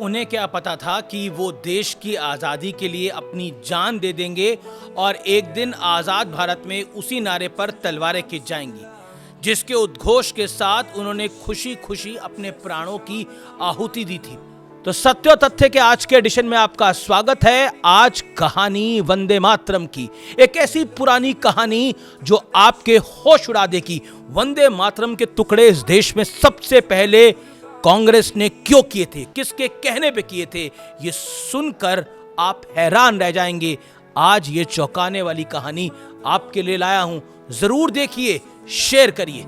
उन्हें क्या पता था कि वो देश की आज़ादी के लिए अपनी जान दे देंगे और एक दिन आज़ाद भारत में उसी नारे पर तलवारें खिंच जाएंगी, जिसके उद्घोष के साथ उन्होंने खुशी खुशी अपने प्राणों की आहुति दी थी। तो सत्य और तथ्य के आज के एडिशन में आपका स्वागत है। आज कहानी वंदे मातरम की, एक ऐसी पुरानी कहानी जो आपके होश उड़ा देगी। वंदे मातरम के टुकड़े इस देश में सबसे पहले कांग्रेस ने क्यों किए थे, किसके कहने पे किए थे, ये सुनकर आप हैरान रह जाएंगे। आज ये चौंकाने वाली कहानी आपके लिए लाया हूं, जरूर देखिए, शेयर करिए।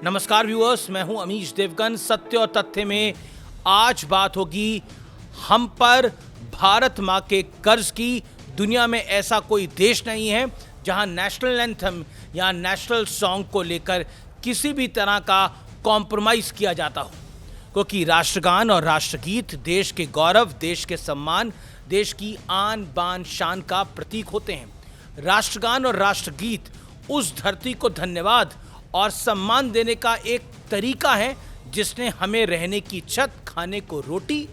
नमस्कार व्यूअर्स, मैं हूं अमीश देवगन। सत्य और तथ्य में आज बात होगी हम पर भारत मां के कर्ज की। दुनिया में ऐसा कोई देश नहीं है जहां नेशनल एंथम या नेशनल सॉन्ग को लेकर किसी भी तरह का कॉम्प्रोमाइज किया जाता हो, क्योंकि राष्ट्रगान और राष्ट्रगीत देश के गौरव, देश के सम्मान, देश की आन बान शान का प्रतीक होते हैं। राष्ट्रगान और राष्ट्रगीत उस धरती को धन्यवाद और सम्मान देने का एक तरीका है जिसने हमें रहने की छत, खाने को रोटी,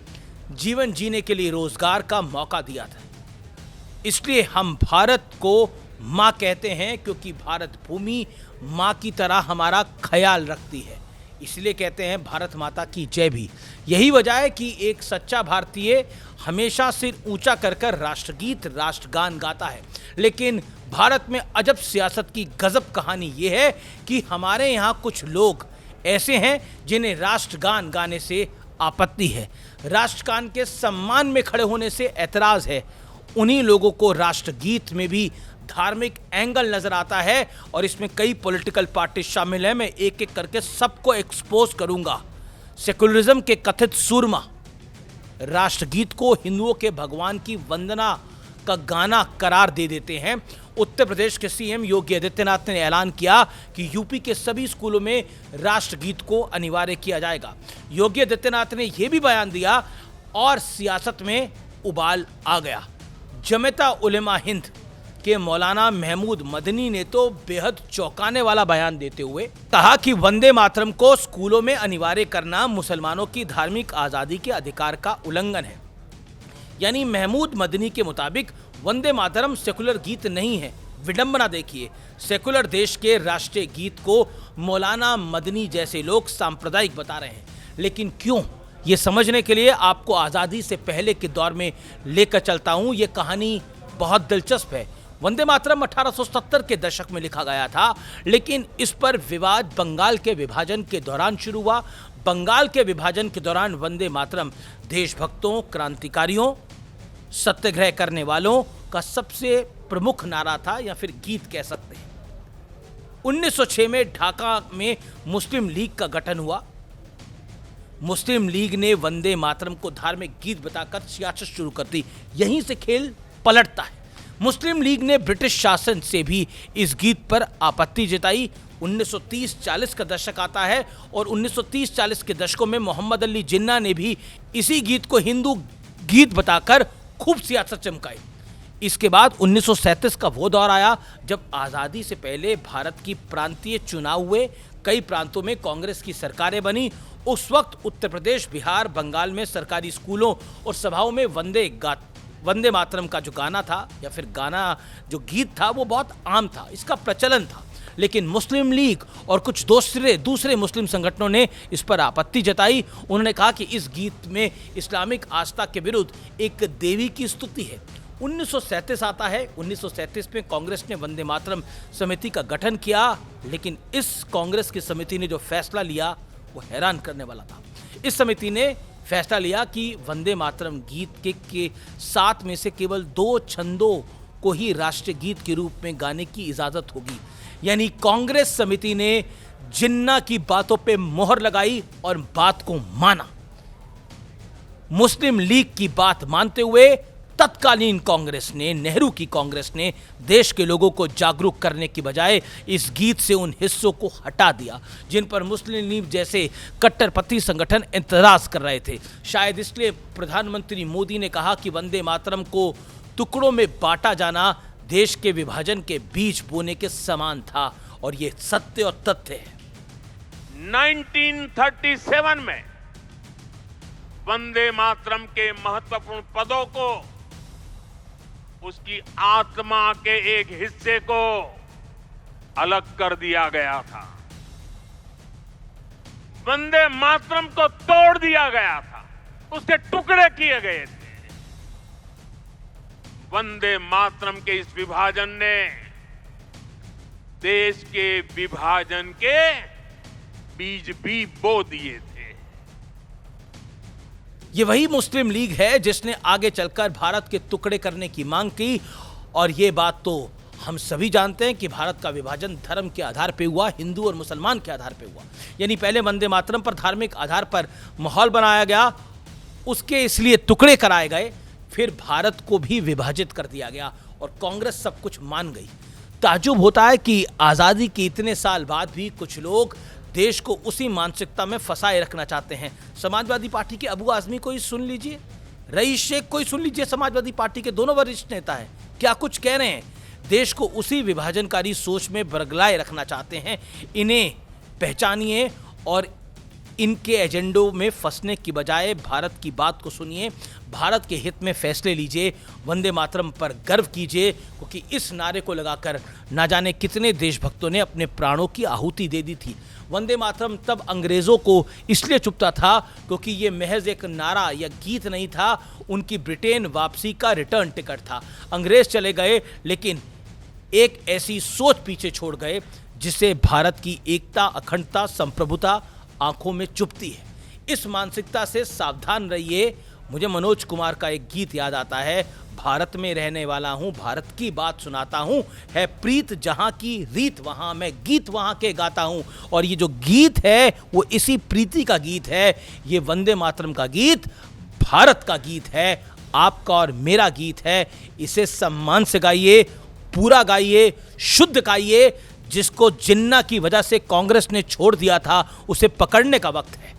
जीवन जीने के लिए रोजगार का मौका दिया था। इसलिए हम भारत को माँ कहते हैं, क्योंकि भारत भूमि माँ की तरह हमारा ख्याल रखती है। इसलिए कहते हैं भारत माता की जय भी। यही वजह है कि एक सच्चा भारतीय हमेशा सिर ऊंचा कर कर राष्ट्रगीत, राष्ट्रगान गाता है। लेकिन भारत में अजब सियासत की गजब कहानी ये है कि हमारे यहाँ कुछ लोग ऐसे हैं जिन्हें राष्ट्रगान गाने से आपत्ति है, राष्ट्रगान के सम्मान में खड़े होने से ऐतराज है। उन्हीं लोगों को राष्ट्रगीत में भी धार्मिक एंगल नजर आता है और इसमें कई पॉलिटिकल पार्टी शामिल हैं। मैं एक एक करके सबको एक्सपोज करूंगा। सेकुलरिज्म के कथित सूरमा राष्ट्रगीत को हिंदुओं के भगवान की वंदना का गाना करार दे देते हैं। उत्तर प्रदेश के सीएम योगी आदित्यनाथ ने ऐलान किया कि यूपी के सभी स्कूलों में राष्ट्रगीत को अनिवार्य किया जाएगा। योगी आदित्यनाथ ने यह भी बयान दिया और सियासत में उबाल आ गया। जमियत उलेमा हिंद के मौलाना महमूद मदनी ने तो बेहद चौंकाने वाला बयान देते हुए कहा कि वंदे मातरम को स्कूलों में अनिवार्य करना मुसलमानों की धार्मिक आज़ादी के अधिकार का उल्लंघन है। यानी महमूद मदनी के मुताबिक वंदे मातरम सेकुलर गीत नहीं है। विडंबना देखिए, सेकुलर देश के राष्ट्रीय गीत को मौलाना मदनी जैसे लोग सांप्रदायिक बता रहे हैं। लेकिन क्यों, ये समझने के लिए आपको आज़ादी से पहले के दौर में लेकर चलता हूँ। ये कहानी बहुत दिलचस्प है। वंदे मातरम 1870 के दशक में लिखा गया था, लेकिन इस पर विवाद बंगाल के विभाजन के दौरान शुरू हुआ। बंगाल के विभाजन के दौरान वंदे मातरम देशभक्तों, क्रांतिकारियों, सत्याग्रह करने वालों का सबसे प्रमुख नारा था, या फिर गीत कह सकते हैं। 1906 में ढाका में मुस्लिम लीग का गठन हुआ। मुस्लिम लीग ने वंदे मातरम को धार्मिक गीत बताकर सियासत शुरू कर दी। यहीं से खेल पलटता है। मुस्लिम लीग ने ब्रिटिश शासन से भी इस गीत पर आपत्ति जताई। 1930-40 का दशक आता है और 1930-40 के दशकों में मोहम्मद अली जिन्ना ने भी इसी गीत को हिंदू गीत बताकर खूब सियासत चमकाई। इसके बाद 1937 का वो दौर आया जब आज़ादी से पहले भारत की प्रांतीय चुनाव हुए। कई प्रांतों में कांग्रेस की सरकारें बनी। उस वक्त उत्तर प्रदेश, बिहार, बंगाल में सरकारी स्कूलों और सभाओं में वंदे मातरम का जो गाना था, या फिर गाना जो गीत था, वो बहुत आम था, इसका प्रचलन था। लेकिन मुस्लिम लीग और कुछ दूसरे मुस्लिम संगठनों ने इस पर आपत्ति जताई। उन्होंने कहा कि इस गीत में इस्लामिक आस्था के विरुद्ध एक देवी की स्तुति है। 1937 आता है। 1937 में कांग्रेस ने वंदे मातरम समिति का गठन किया, लेकिन इस कांग्रेस की समिति ने जो फैसला लिया वो हैरान करने वाला था। इस समिति ने फैसला लिया कि वंदे मातरम गीत के 7 में से केवल 2 छंदों को ही राष्ट्रीय गीत के रूप में गाने की इजाज़त होगी। यानी कांग्रेस समिति ने जिन्ना की बातों पे मोहर लगाई और बात को माना। मुस्लिम लीग की बात मानते हुए तत्कालीन कांग्रेस ने, नेहरू की कांग्रेस ने देश के लोगों को जागरूक करने की बजाय इस गीत से उन हिस्सों को हटा दिया जिन पर मुस्लिम लीग जैसे कट्टरपंथी संगठन इंतराज कर रहे थे। शायद इसलिए प्रधानमंत्री मोदी ने कहा कि वंदे मातरम को टुकड़ों में बांटा जाना देश के विभाजन के बीज बोने के समान था, और यह सत्य और तथ्य है। 1937 में वंदे मातरम के महत्वपूर्ण पदों को, उसकी आत्मा के एक हिस्से को अलग कर दिया गया था। वंदे मातरम को तोड़ दिया गया था, उसके टुकड़े किए गए थे। वंदे मातरम के इस विभाजन ने देश के विभाजन के बीज भी बो दिए थे। ये वही मुस्लिम लीग है जिसने आगे चलकर भारत के टुकड़े करने की मांग की, और ये बात तो हम सभी जानते हैं कि भारत का विभाजन धर्म के आधार पे हुआ, हिंदू और मुसलमान के आधार पे हुआ। यानी पहले वंदे मातरम पर धार्मिक आधार पर माहौल बनाया गया, उसके इसलिए टुकड़े कराए गए, फिर भारत को भी विभाजित कर दिया गया और कांग्रेस सब कुछ मान गई। ताज्जुब होता है कि आज़ादी के इतने साल बाद भी कुछ लोग देश को उसी मानसिकता में फंसाए रखना चाहते हैं। समाजवादी पार्टी के अबू आजमी को ही सुन लीजिए, रईस शेख को ही सुन लीजिए, समाजवादी पार्टी के दोनों वरिष्ठ नेता हैं, क्या कुछ कह रहे हैं। देश को उसी विभाजनकारी सोच में बरगलाए रखना चाहते हैं। इन्हें पहचानिए और इनके एजेंडों में फंसने की बजाय भारत की बात को सुनिए, भारत के हित में फैसले लीजिए, वंदे मातरम पर गर्व कीजिए, क्योंकि इस नारे को लगाकर ना जाने कितने देशभक्तों ने अपने प्राणों की आहुति दे दी थी। वंदे मातरम तब अंग्रेज़ों को इसलिए चुभता था क्योंकि ये महज एक नारा या गीत नहीं था, उनकी ब्रिटेन वापसी का रिटर्न टिकट था। अंग्रेज चले गए लेकिन एक ऐसी सोच पीछे छोड़ गए जिसे भारत की एकता, अखंडता, संप्रभुता आंखों में चुभती है। इस मानसिकता से सावधान रहिए। मुझे मनोज कुमार का एक गीत याद आता है, भारत में रहने वाला हूँ, भारत की बात सुनाता हूँ, है प्रीत जहाँ की रीत वहाँ, मैं गीत वहाँ के गाता हूँ। और ये जो गीत है वो इसी प्रीति का गीत है। ये वंदे मातरम का गीत भारत का गीत है, आपका और मेरा गीत है। इसे सम्मान से गाइए, पूरा गाइए, शुद्ध गाइए। जिसको जिन्ना की वजह से कांग्रेस ने छोड़ दिया था, उसे पकड़ने का वक्त है।